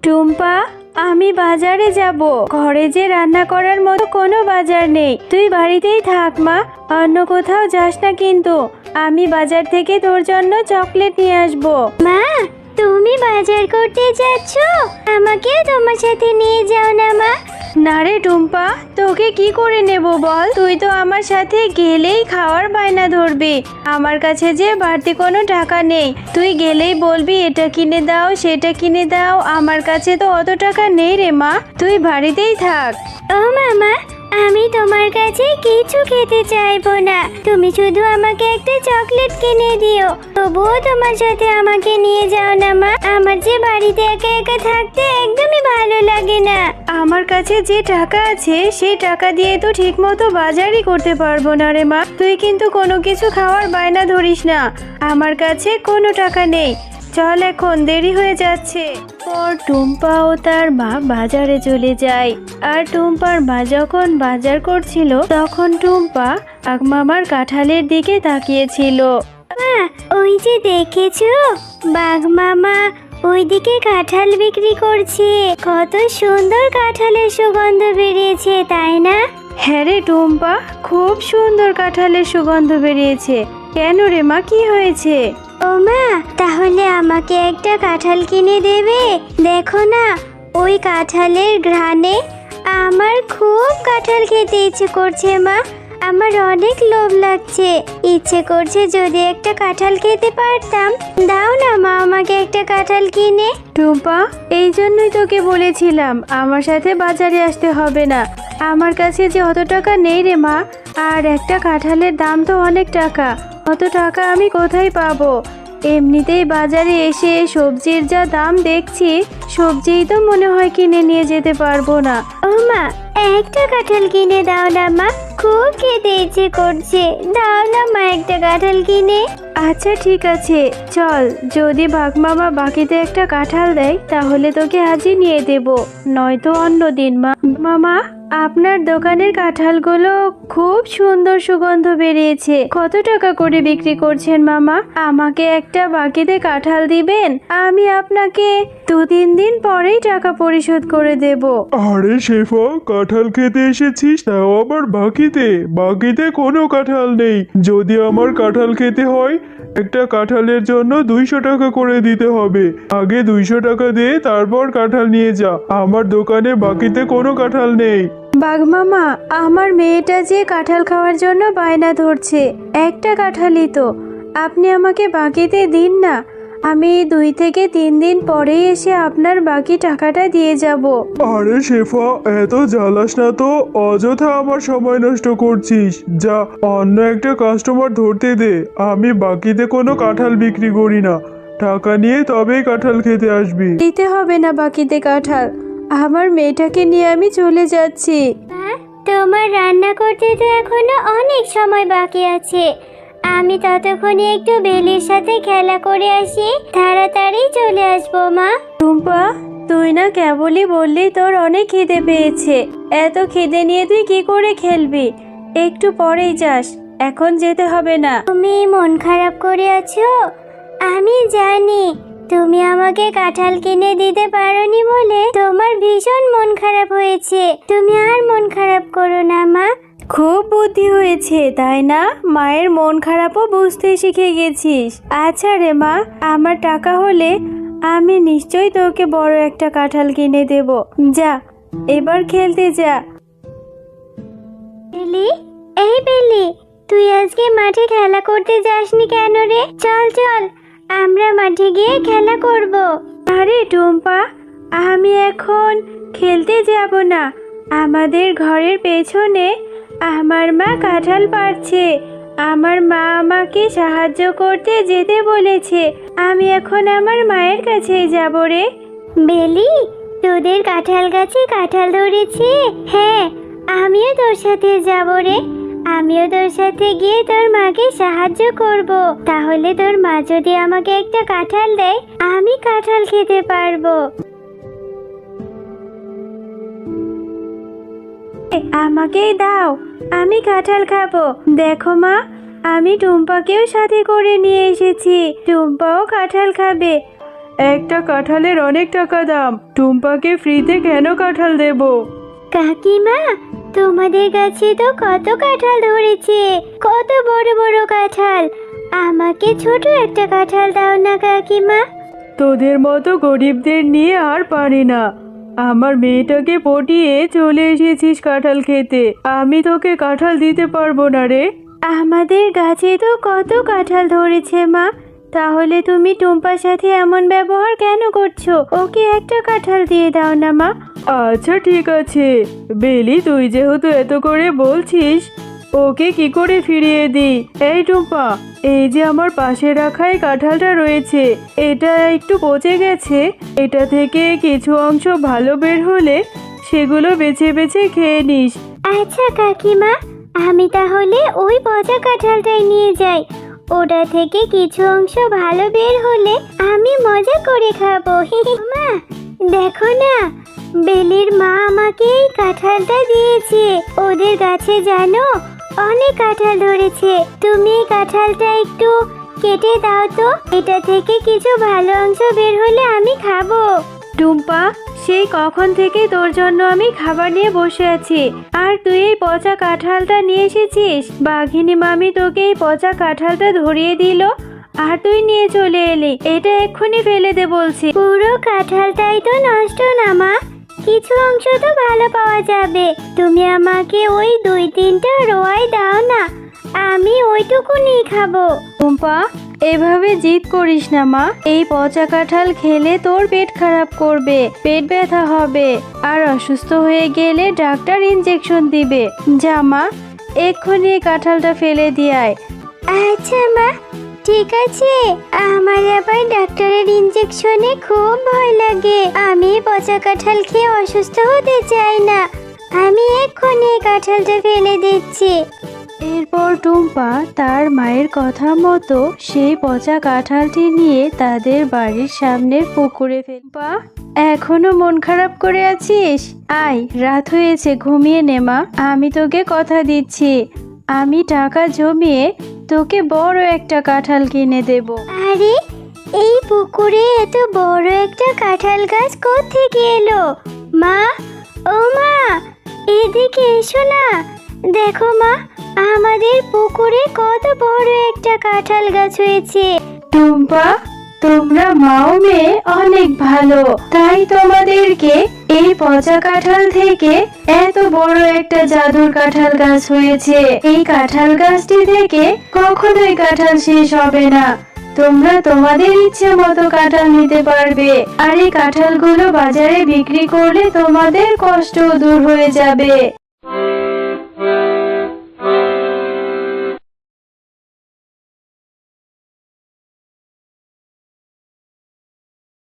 টুম্পা, আমি বাজারে যাব। ঘরে যে রান্না করার মতো কোনো বাজার নেই। তুই বাড়িতেই থাক মা, অন্য কোথাও যাস না কিন্তু। আমি বাজার থেকে তোর জন্য চকলেট নিয়ে আসবো। মা, তুমি বাজার করতে যাচ্ছ? আমাকে তোমার সাথে নিয়ে যাও না মা। না রে টুম্পা, তোকে কি করে নেব বল? তুই তো আমার সাথে গেলেই খাওয়ার বায়না ধরবি। আমার কাছে যে বাড়তি কোনো টাকা নেই। তুই গেলেই বলবি এটা কিনে দাও সেটা কিনে দাও। আমার কাছে তো অত টাকা নেই রে মা, তুই বাড়িতেই থাক। ও মামা, আমি তোমার কাছে কিছু খেতে চাইবো না। তুমি শুধু আমাকে একটা চকলেট কিনে দিও। তবুও তোমার সাথে আমাকে নিয়ে যাও না মা। আমার যে বাড়িতে একা একা থাকতে একদমই ভালো লাগে না। আমার কাছে যে টাকা আছে সেই টাকা দিয়ে তো ঠিক মতো বাজারই করতে পারবো না রে মা। তুই কিন্তু কোনো কিছু খাওয়ার বায়না ধরিস না। আমার কাছে কোনো টাকা নেই। চল, এখন দেরি হয়ে যাচ্ছে। পর টুম্পা ও তার মা বাজারে চলে যায়। আর টুম্পার মা যখন বাজার করছিল তখন টুম্পা বাঘমামার কাঁঠালের দিকে তাকিয়েছিল। মা, ওই যে দেখেছো, বাঘ মামা ওইদিকে কাঁঠাল বিক্রি করছে। কত সুন্দর কাঁঠালের সুগন্ধ বেরিয়েছে, তাই না? হ্যাঁ রে টুম্পা, খুব সুন্দর কাঁঠালের সুগন্ধ বেরিয়েছে। কেন রে মা, কি হয়েছে? ও মা, তাহলে আমাকে একটা কাঁঠাল কিনে দেবে? দেখো না, ওই কাঁঠালের ঘ্রাণে আমার খুব কাঁঠাল খেতে ইচ্ছে করছে মা। আমার অনেক লোভ লাগছে, ইচ্ছে করছে যদি একটা কাঁঠাল খেতে পারতাম। দাও না মা আমাকে একটা কাঁঠাল কিনে। টুম্পা, এই জন্যই তোকে বলেছিলাম আমার সাথে বাজারে আসতে হবে না। আমার কাছে যে অত টাকা নেই রে মা। আর একটা কাঁঠালের দাম তো অনেক টাকা। অত টাকা আমি কোথায় পাবো? এমনিতেই বাজারে এসে সবজির যা দাম দেখছি, সবজিই তো মনে হয় কিনে নিয়ে যেতে পারবো না। ও মা, একটা কাঁঠাল কিনে দাও না মা, খুব খেতে ইচ্ছে করছে। দাও না মা একটা কাঁঠাল কিনে। আচ্ছা ঠিক আছে, চল। যদি বাঘমামা বাকিতে একটা কাঁঠাল দেয় তাহলে তোকে আজই নিয়ে দেব, নয়তো অন্য দিন। মামা, আপনার দোকানের কাঁঠালগুলো খুব সুন্দর সুগন্ধ বেরিয়েছে। কত টাকা করে বিক্রি করছেন মামা? আমাকে একটা বাকিতে কাঁঠাল দিবেন? আমি আপনাকে 2-3 দিন পরেই টাকা পরিশোধ করে দেব। আরে শেফা, কাঁঠাল খেতে এসেছিস, তাও আবার বাকিতে? বাকিতে কোনো কাঁঠাল নেই। যদি আমার কাঁঠাল খেতে হয়, একটা কাঁঠালের জন্য 200 টাকা করে দিতে হবে। আগে 200 টাকা দে, তারপর কাঁঠাল নিয়ে যা। আমার দোকানে বাকিতে কোনো কাঁঠাল নেই। বাঘমামা, আমার মেয়েটা যে কাঁঠাল খাওয়ার জন্য বায়না ধরছে। একটা কাঁঠালই তো, আপনি আমাকে বাকিতে দিন না। আমি 2 থেকে 3 দিন পরেই এসে আপনার বাকি টাকাটা দিয়ে যাব। আরে শেফা, এত জ্বালাস না তো। অযথা আমার সময় নষ্ট করছিস। যা, অন্য একটা কাস্টমার ধরতে দে। আমি বাকিতে কোনো কাঁঠাল বিক্রি করি না। টাকা নিয়ে তবেই কাঁঠাল খেতে আসবি। দিতে হবে না বাকিতে কাঁঠাল। আমার মেয়েটাকে নিয়ে আমি চলে যাচ্ছি। তোমার রান্না করতে তো এখনো অনেক সময় বাকি আছে। আমি ততক্ষণে একটু বেলির সাথে খেলা করে আসি, তাড়াতাড়ি চলে আসবো মা। টুম্পা, তুই না কেবলই বললি তোর অনেক খিদে পেয়েছে। এত খিদে নিয়ে তুই কি করে খেলবি? একটু পরেই যাস, এখন যেতে হবে না। তুমি মন খারাপ করে আছো, আমি জানি। তুমি আমাকে কাঁঠাল কিনে দিতে পারোনি বলে তোমার ভীষণ মন খারাপ হয়েছে। তুমি আর মন খারাপ করো না মা। খুব বুদ্ধি হয়েছে, তাই না? মায়ের মন খারাপও বুঝতে শিখে গেছিস। আচ্ছা রে মা, আমার টাকা হলে আমি নিশ্চয়ই তোকে বড় একটা কাঁঠাল কিনে দেব। যা, এবার খেলতে যা। বেলি, এই বেলি, তুই আজকে মাঠে খেলা করতে যাসনি কেন রে? চল চল, আমরা মাঠে গিয়ে খেলা করব। আরে টুম্পা, আমি এখন খেলতে যাব না। আমাদের ঘরের পেছনে আমার মা কাঁঠাল পাড়ছে। আমার মা আমাকে সাহায্য করতে যেতে বলেছে। আমি এখন আমার মায়ের কাছেই যাব রে। বেলি, তোদের কাঁঠাল গাছে কাঁঠাল ধরেছে? হ্যাঁ, আমিও তোর সাথে যাব রে। আমিও তোর সাথে গিয়ে তোর মাকে সাহায্য করব। তাহলে তোর মা যদি আমাকে একটা কাঁঠাল দেয়, আমি কাঁঠাল খেতে পারবো। আমাকেই দাও, আমি কাঁঠাল খাবো। দেখো মা, আমি টুম্পাকেও সাথে করে নিয়ে এসেছি। টুম্পাও কাঁঠাল খাবে। একটা কাঁঠালের অনেক টাকা দাম, টুম্পাকে ফ্রিতে কেন কাঁঠাল দেব? কাকিমা, তোমাদের কাছে তো কত কাঁঠাল ধরেছে, কত বড় বড় কাঁঠাল। আমাকে ছোট একটা কাঁঠাল দাও না কাকিমা। তোদের মতো গরিবদের নিয়ে আর পারি না। আমার মেয়েটাকে পটিয়ে চলে এসেছিস কাঁঠাল খেতে, আমি তোকে কাঁঠাল দিতে পারবো না রে। আমাদের গাছে তো কত কাঁঠাল ধরেছে মা, তাহলে তুমি টুম্পার সাথে এমন ব্যবহার কেন করছো? ওকে একটা কাঁঠাল দিয়ে দাও না মা। আচ্ছা ঠিক আছে বেলি, তুই যেহেতু এত করে বলছিস, ওকে কি করে ফিরিয়ে দিই? এই টুম্পা, এই যে আমার পাশে রাখা এই কাঁঠালটা রয়েছে, এটা একটু পচে গেছে, এটা থেকে কিছু অংশ ভালো বের হলে সেগুলো বেছে বেছে খেয়ে নিস। আচ্ছা কাকিমা, আমি তাহলে ওই পচা কাঁঠালটাই নিয়ে যাই। ওটা থেকে কিছু অংশ ভালো বের হলে আমি মজা করে খাবো। মা, দেখো না, বেলির মা আমাকে এই কাঁঠালটা দিয়েছে। ওদের গাছে জানো অনেক কাঁঠাল ধরেছে। তুমি এই কাঁঠালটা একটু কেটে দাও তো, এটা থেকে কিছু ভালো অংশ বের হলে আমি খাবো। টুম্পা, সেই কখন থেকে তোর জন্য আমি খাবার নিয়ে বসে আছি, আর তুই এই পচা কাঁঠালটা নিয়ে এসেছিস? বাঘিনী মামি তোকে এই পচা কাঁঠালটা ধরিয়ে দিল আর তুই নিয়ে চলে এলি। এটা এক্ষুনি ফেলে দে বলছি। পুরো কাঁঠালটাই তো নষ্ট না মা, কিছু অংশ তো ভালো পাওয়া যাবে। তুমি আমাকে ওই 2-3টা রোয়াই দাও না, আমি ওইটুকুনি খাবো। টুম্পা, এভাবে জিদ করিস না মা। এই পচা কাঁঠাল খেলে তোর পেট খারাপ করবে, পেট ব্যথা হবে, আর অসুস্থ হয়ে গেলে ডাক্তার ইনজেকশন দিবে। যা মা, এক্ষুনি এই কাঁঠালটা ফেলে দিয়ে আয়। আচ্ছা মা, ঠিক আছে। আমার আবার ডাক্তারের ইনজেকশনে খুব ভয় লাগে। আমি পচা কাঁঠাল খেয়ে অসুস্থ হতে চাই না। আমি এক্ষুনি এই কাঁঠালটা ফেলে দিচ্ছি। এরপর টুম্পা তার মায়ের কথা মতো সেই পচা কাঁঠালটি নিয়ে তাদের বাড়ির সামনের পুকুরে ফেলপা। এখনো মন খারাপ করে আছিস? আয়, রাত হয়েছে, ঘুমিয়ে নে মা। আমি তোকে কথা দিচ্ছি, আমি টাকা জমিয়ে তোকে বড় একটা কাঁঠাল কিনে দেব। আরে, এই পুকুরে এত বড় একটা কাঁঠাল গাছ কোত্থেকে এলো? মা, ও মা, এদিকে এসো না। দেখো মা, আমাদের পুকুরে কত বড় একটা কাঁঠাল গাছ হয়েছে। টুম্পা, তোমরা মাও মেয়ে অনেক ভালো, তাই তোমাদেরকে এই পচা কাঁঠাল থেকে এত বড় একটা জাদুর কাঁঠাল গাছ হয়েছে। এই কাঁঠাল গাছটি থেকে কখনোই কাঁঠাল শেষ হবে না। তোমরা তোমাদের ইচ্ছে মতো কাঁঠাল নিতে পারবে, আর এই কাঁঠালগুলো বাজারে বিক্রি করলে তোমাদের কষ্ট দূর হয়ে যাবে।